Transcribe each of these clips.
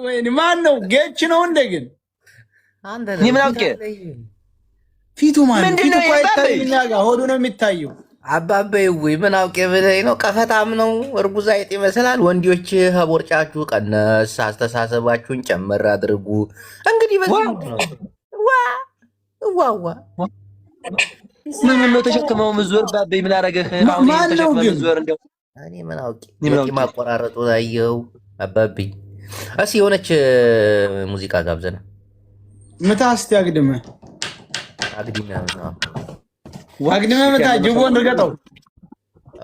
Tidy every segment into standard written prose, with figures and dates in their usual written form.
ወይኔ ማን ነው? ጌች ነው እንደ ግን አንተ እኔ ምን አውቄ? ፊቱ ማን ምንድን ፊቱ ነው ቆይ የባበይ? እኛ ጋር ሆዱ ነው የሚታየው። አባበይ ወይ ምን አውቄ ብለኝ ነው። ቀፈታም ነው እርጉዝ አይጥ ይመስላል። ወንዶች ከቦርጫችሁ ቀነስ፣ አስተሳሰባችሁን ጨመር አድርጉ። እንግዲህ በዚህ ነው ዋ ምን ነው ተሸክመው ምዞር ባበይ ምን አረገህ? አሁን ማን ነው ተሸክመው ግን? ምዞር እንደው እኔ ምን አውቄ ምን አውቄ? ማቆራረጡ ታየው። አባበይ እስኪ የሆነች ሙዚቃ ጋብዘና ምታ እስቲ አግድመ አግዲና ነው ዋግድመ ምታ ጅቦን ርገጠው።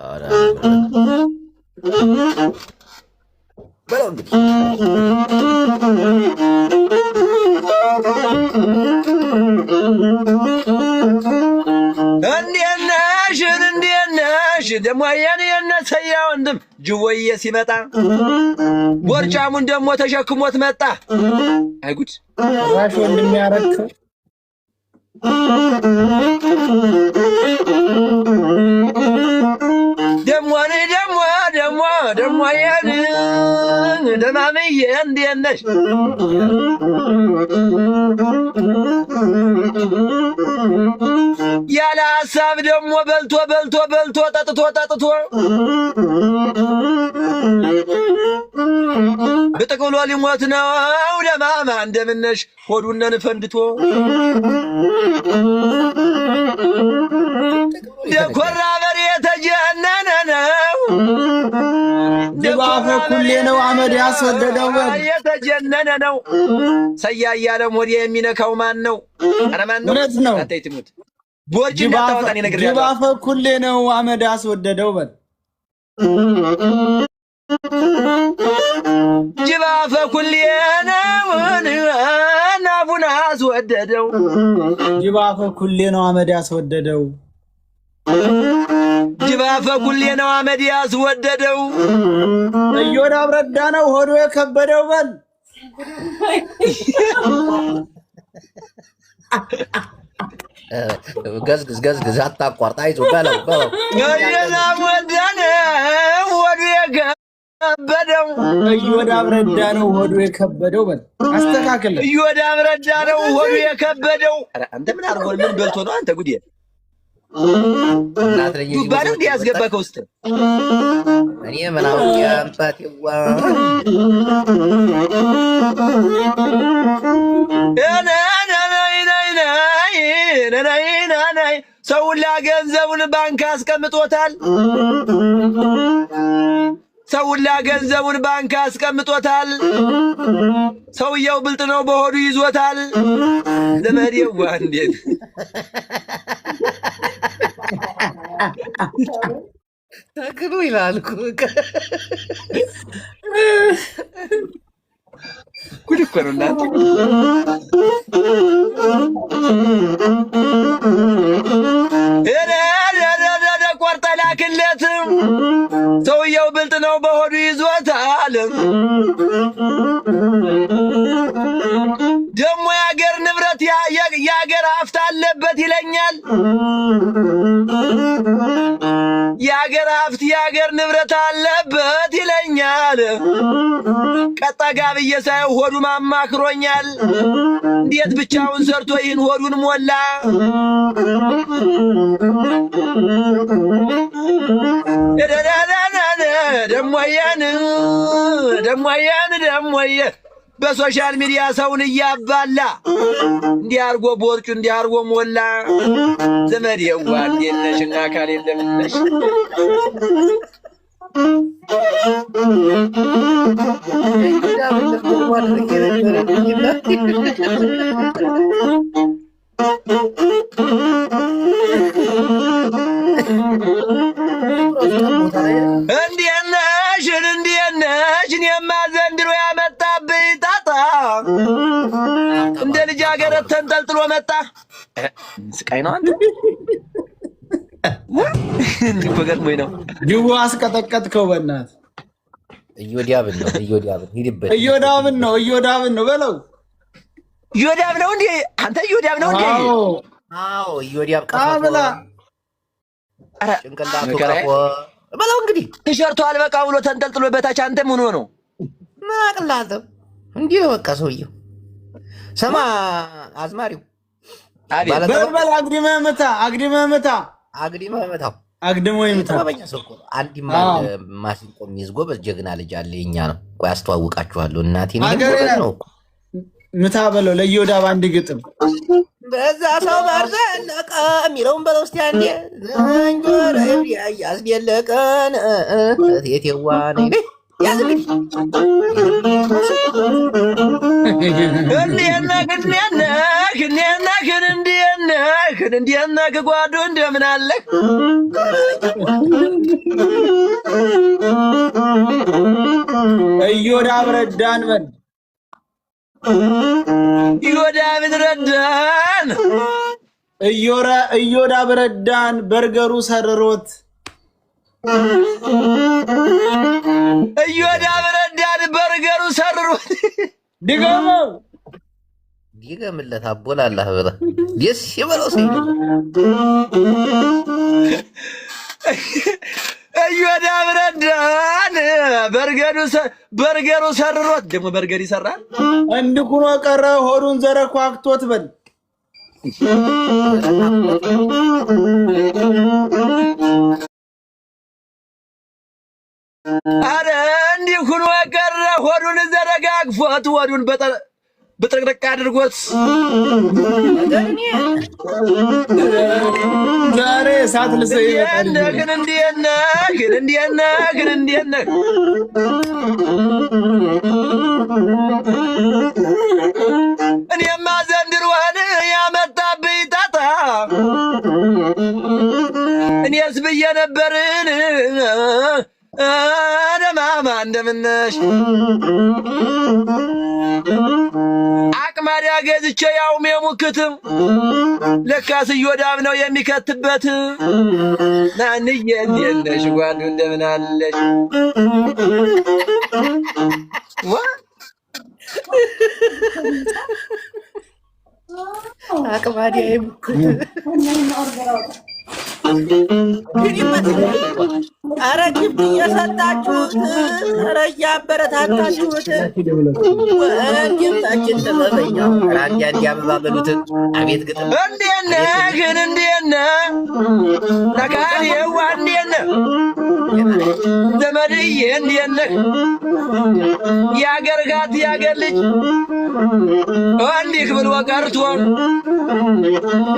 አረ በለው እንግዲህ እንዴት ነሽ ደግሞ የኔ የነሰያ ወንድም ጅቦዬ ሲመጣ ቦርጫሙን ደግሞ ተሸክሞት መጣ። አይ ጉድ ራሽ ወንድም ያረከው ደግሞ ያን ደማምዬ እንዴት ነሽ? ያለ ሀሳብ ደግሞ በልቶ ጠጥቶ ብጥቅሎ ሊሞት ነው። ደማማ እንደምነሽ ሆዱነን ፈንድቶ ደኮራ በሬ የተጀነነ ነው። ጅባፈ ኩሌ ነው አመድ ያስወደደው የተጀነነ ነው። ሰያያ ለሞዲ የሚነካው ማን ነው? አረ ማን ነው? እውነት ነው። አታይ ትሙት ቦርጅ እንዳታወጣኝ ነግሬያለሁ። ጅባፈ ኩሌ ነው አመድ ያስወደደው በል ጅባፈ ኩሌ ነው ናቡን አስወደደው። ጅባፈ ኩሌ ነው አመድ ያስወደደው። ጅባፈ ኩሌ ነው አመድ ያስወደደው። እዮዳብ ረዳ ነው ሆዶ የከበደው በል ገዝግዝ አታቋርጥ። አይዞህ በለው እዮዳብ ረዳ ነው ሆዶ የከበደው። እዮዳብ ረዳ ነው ሆዶ የከበደው በል አስተካክል። እዮዳብ ረዳ ነው ሆዶ የከበደው። ኧረ አንተ ምን አድርጎ ምን በልቶ ነው አንተ ጉዴ? ዱባዶ እንዲህ ያስገባ ከውስጥ እኔ ምን አውቄ አምጣቴዋ ሰውላ ገንዘቡን ባንክ አስቀምጦታል። ሰውላ ገንዘቡን ባንክ አስቀምጦታል። ሰውየው ብልጥ ነው በሆዱ ይዞታል። ዘመዴዋ እንዴት ተክሉ ይላል እኮ ጉድ እኮ ነው እናንተ። ቆርጠ ላክለት። ሰውየው ብልጥ ነው በሆዱ ይዞታል። ደግሞ የአገር ንብረት የአገር ሀብት አለበት ይለኛል። የአገር ሀብት የአገር ንብረት አለበት ይለኛል። ቀጣጋ ብዬ ሳየው ሆዱ ማማክሮኛል። እንዴት ብቻውን ሰርቶ ይህን ሆዱን ሞላ? ደሞየ በሶሻል ሚዲያ ሰውን እያባላ እንዲህ አርጎ ቦርጩ እንዲህ አርጎ ሞላ። ዘመዴዋ እንዴት ነሽ? እና አካሌ እንደምን ነሽ? እንዴት ነሽ? እኔማ ዘንድሮ ያመጣብኝ ጣጣ እንደ ልጃገረድ ተንጠልጥሎ መጣ። ስቃይ ነው አንተ እንዲህ ገጥሞኝ ነው። ጅቡ አስቀጠቀጥከው በእናትህ። እዮዳብን ነው ሂድበት። እዮዳብን ነው በለው። እዮዳብ ነው እንዴ አንተ? እዮዳብ ነው እንዴ? አዎ እዮዳብ ቀፋላ ጭንቅላቱ ቀፎ በለው። እንግዲህ ቲሸርቱ አልበቃ ብሎ ተንጠልጥሎ በታች አንተ ምን ሆኖ ነው? ምን አቅላተው እንዲህ ነው በቃ ሰውየው። ሰማ አዝማሪው በልበል አግድመህ ምታ አግድሞ ይምታ። አንድ ማሲንቆ የሚይዝ ጎበዝ ጀግና ልጅ አለ የኛ ነው። ቆይ አስተዋውቃችኋለሁ። እናቴ ነው ምታ በለው ለዮዳ ባንድ ግጥም በዛ ሰው ባርዘለቀ የሚለውን በለው እስቲ አንዴ ዘንጆረ ያስደለቀን የቴዋን እንዲነክ ጓዱ እንደምን አለህ እዮዳብ ረዳን በል እዮዳብ ረዳን በርገሩ ሰርሮት እዮዳብ ረዳን በርገሩ ሰርሮት ድገምለት አቦላላህ በላ ደስ ይበለው ሰው እዮዳብ ረዳን በርገሩ ሰርሮት ደግሞ በርገር ይሰራል እንድኩኖ ቀረ ሆዱን ዘረኳክቶት በል አረ እንዲህ ሁኖ ቀረ ሆዱን ዘረጋግፎት ወዱን በጥቅጥቅ አድርጎት ዛሬ እሳት ልሰይ እንዲነክ እኔማ ዘንድሮን ያመጣብኝ ጣጣ እኔስ ብዬ ነበርን ደማማ እንደምነሽ አቅማዳ ገዝቼ ያውም የሙክትም ለካስ እዮዳብ ነው የሚከትበት ናንዬ እንዴት ነሽ ጓዱ እንደምን አለሽ አቅማዳ የሙክት ኧረ ግብት እየሰጣችሁት ኧረ እያበረታታችሁት ግብታችን ጥበበኛ አንድ አበባ በሉት አቤት ግጥም እንዴት ነህ ነካኔዋ እንዴት ነህ ዘመድዬ እንዴት ነህ የአገር ጋት የአገር ልጅ እንዲህ ብሎ ቀርቶ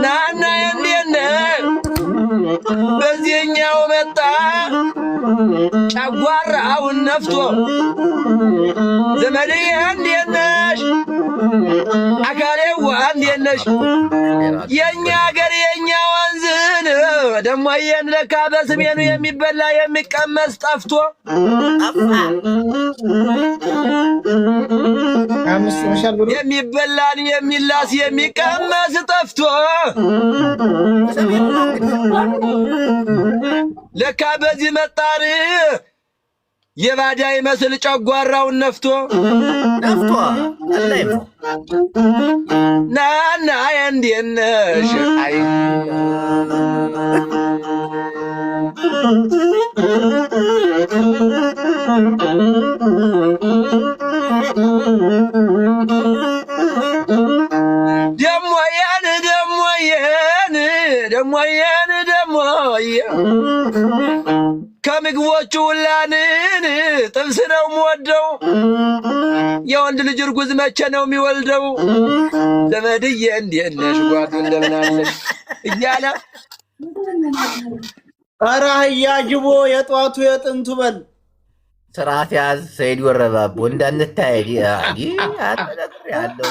ናና እንዴት ነህ በዚህኛው መጣ ጨጓራውን ነፍቶ ዘመድዬ እንዴት ነሽ አካሌዋ እንዴት ነሽ የእኛ አገር የእኛ ወንዝን ደሞ ይሄን ለካ በስሜኑ የሚበላ የሚቀመስ ጠፍቶ የሚበላን የሚላስ የሚቀመስ ጠፍቶ ለካ በዚህ መጣር የባዳ ይመስል ጨጓራውን ነፍቶ ናና እንዴት ነሽ አይ ደሞ ከምግቦቹ ሁላንን ጥብስ ነው የምወደው የወንድ ልጅ እርጉዝ መቼ ነው የሚወልደው ዘመድዬ እንዴት ነሽ ጓዱ እንደምን አለሽ እያለ ኧረ አህያ ጅቦ የጧቱ የጥንቱ በል ስርዓት ያዝ ሰይድ ወረባቦ እንዳንታይ ያለው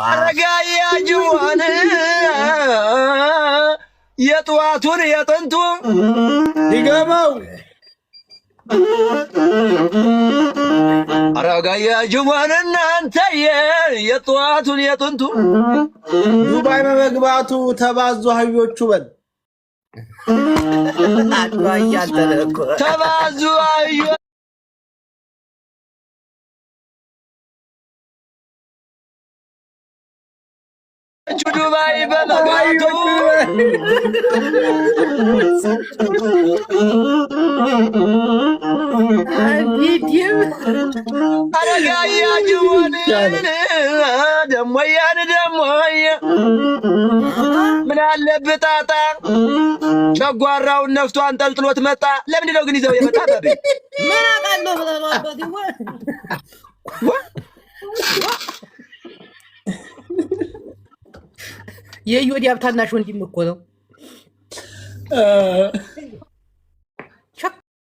አረጋያ ጅቦን የጧቱን የጥንቱ ይገባው አረጋያ ጅቦን እናንተዬ የጧቱን የጥንቱ ዱባይ በመግባቱ ተባዙ አህዮቹ በል ተባዙ አህዮ ዱባይ በመግባቱ አረጋያ ጅቦን ደሞያን ደሞየ ምን አለብህ ጣጣ ጨጓራውን ነፍቶ አንጠልጥሎት መጣ። ለምንድን ነው ግን ይዘው የመጣ ባቤ? ምን አውቃለሁ ብለህ ነው አባቴ? የዮዲያብ ታናሽ ወንድም እኮ ነው።